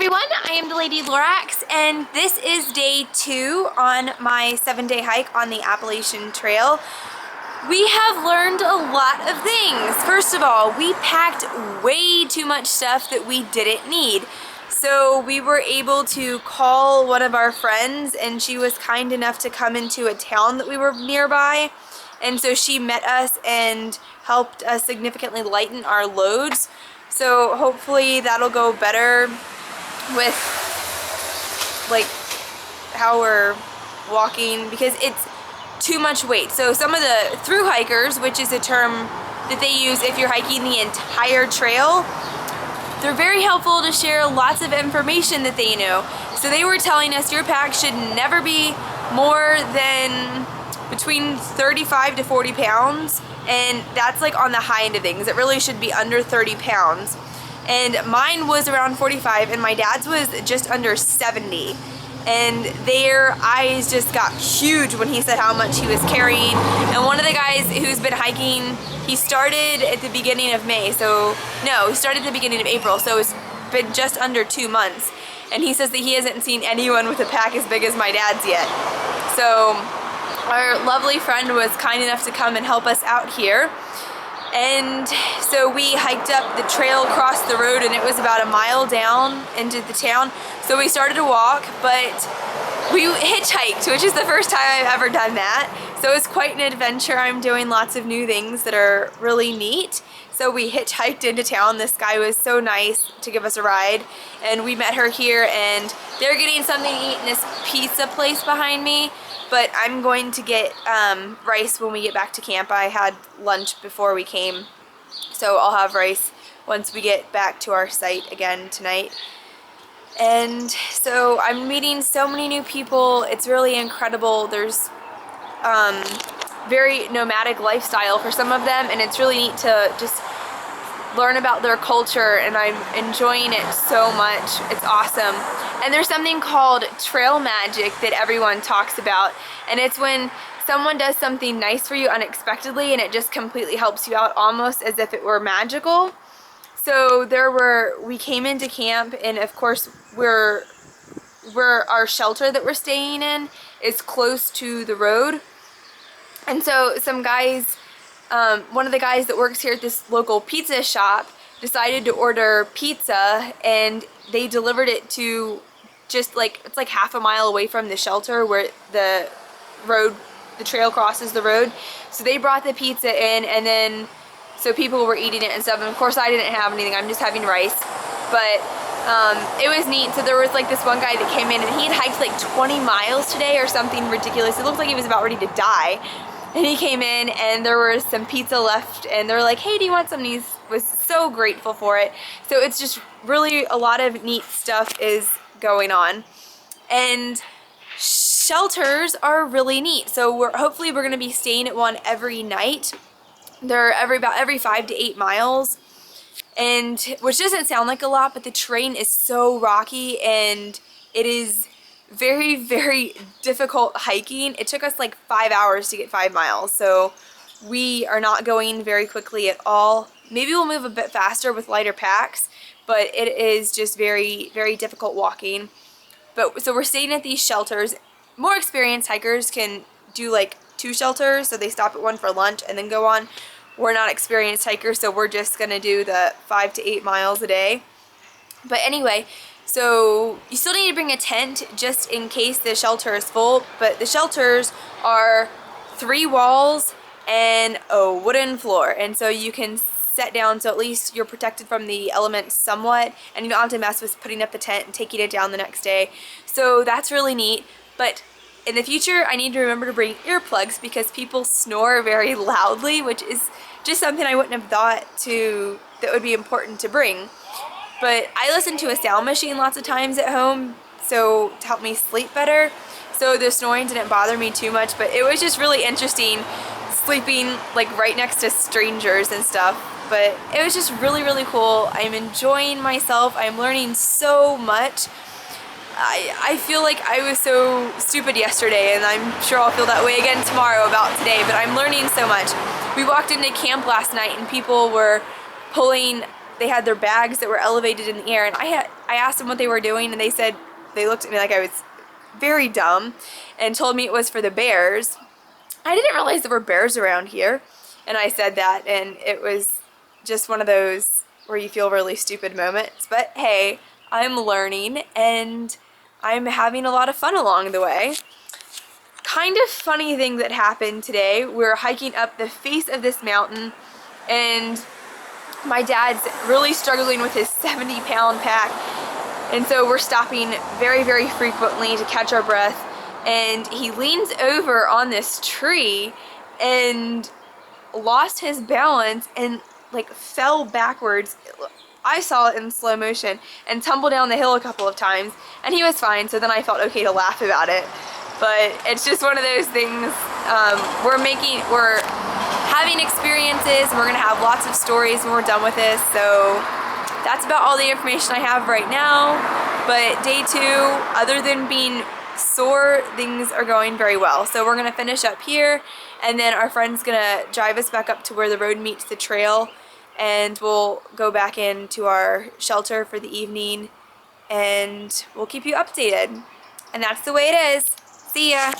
everyone, I am the Lady Lorax, and this is day 2 on my 7-day hike on the Appalachian Trail. We have learned a lot of things. First of all, we packed way too much stuff that we didn't need. So we were able to call one of our friends, and she was kind enough to come into a town that we were nearby. And so she met us and helped us significantly lighten our loads. So hopefully that'll go better with like how we're walking, because it's too much weight. So some of the through hikers, which is a term that they use if you're hiking the entire trail, they're very helpful to share lots of information that they know. So they were telling us your pack should never be more than between 35 to 40 pounds, and that's like on the high end of things. It really should be under 30 pounds. And mine was around 45, and my dad's was just under 70. And their eyes just got huge when he said how much he was carrying. And one of the guys who's been hiking, he started at the beginning of May. So, no, he started at the beginning of April. So it's been just under 2 months. And he says that he hasn't seen anyone with a pack as big as my dad's yet. So our lovely friend was kind enough to come and help us out here. And so we hiked up the trail across the road, and it was about a mile down into the town. So we started to walk, but we hitchhiked, which is the first time I've ever done that. So it's quite an adventure. I'm doing lots of new things that are really neat. So we hitchhiked into town. This guy was so nice to give us a ride, and we met her here, and they're getting something to eat in this pizza place behind me. But I'm going to get rice when we get back to camp. I had lunch before we came, so I'll have rice once we get back to our site again tonight. And so I'm meeting so many new people. It's really incredible. There's very nomadic lifestyle for some of them, and it's really neat to just learn about their culture, and I'm enjoying it so much. It's awesome. And there's something called trail magic that everyone talks about, and it's when someone does something nice for you unexpectedly, and it just completely helps you out, almost as if it were magical. So we came into camp, and of course our shelter that we're staying in is close to the road. And so some guys, one of the guys that works here at this local pizza shop decided to order pizza, and they delivered it to just like, it's like half a mile away from the shelter where the trail crosses the road. So they brought the pizza in, and then so people were eating it and stuff, and of course I didn't have anything. I'm just having rice. But it was neat. So there was like this one guy that came in, and he had hiked like 20 miles today or something ridiculous. It looked like he was about ready to die. And he came in, and there was some pizza left, and they were like, hey, do you want some? And he was so grateful for it. So it's just really a lot of neat stuff is going on. And shelters are really neat. So hopefully we're going to be staying at one every night. They're about every 5 to 8 miles. And which doesn't sound like a lot, but the terrain is so rocky, and it is very, very difficult hiking. It took us like 5 hours to get 5 miles, so we are not going very quickly at all. Maybe we'll move a bit faster with lighter packs, but it is just very, very difficult walking. But so we're staying at these shelters. More experienced hikers can do like 2 shelters, so they stop at one for lunch and then go on. We're not experienced hikers, so we're just gonna do the 5 to 8 miles a day. But anyway, so you still need to bring a tent just in case the shelter is full, but the shelters are 3 walls and a wooden floor, and so you can set down, so at least you're protected from the elements somewhat, and you don't have to mess with putting up the tent and taking it down the next day. So that's really neat. But in the future, I need to remember to bring earplugs, because people snore very loudly, which is just something I wouldn't have thought that would be important to bring. But I listen to a sound machine lots of times at home, so to help me sleep better. So the snoring didn't bother me too much, but it was just really interesting sleeping like right next to strangers and stuff. But it was just really, really cool. I'm enjoying myself. I'm learning so much. I feel like I was so stupid yesterday, and I'm sure I'll feel that way again tomorrow about today, but I'm learning so much. We walked into camp last night, and people were pulling they had their bags that were elevated in the air, and I asked them what they were doing, and they said, they looked at me like I was very dumb and told me it was for the bears. I didn't realize there were bears around here, and I said that, and it was just one of those where you feel really stupid moments. But hey, I'm learning and I'm having a lot of fun along the way. Kind of funny thing that happened today, we're hiking up the face of this mountain, and my dad's really struggling with his 70-pound pack, and so we're stopping very, very frequently to catch our breath, and he leans over on this tree and lost his balance and like fell backwards. I saw it in slow motion, and tumbled down the hill a couple of times, and he was fine, so then I felt okay to laugh about it. But it's just one of those things, we're having experiences, and we're gonna have lots of stories when we're done with this. So that's about all the information I have right now. But day 2, other than being sore, things are going very well. So we're gonna finish up here, and then our friend's gonna drive us back up to where the road meets the trail, and we'll go back into our shelter for the evening, and we'll keep you updated. And that's the way it is. See ya!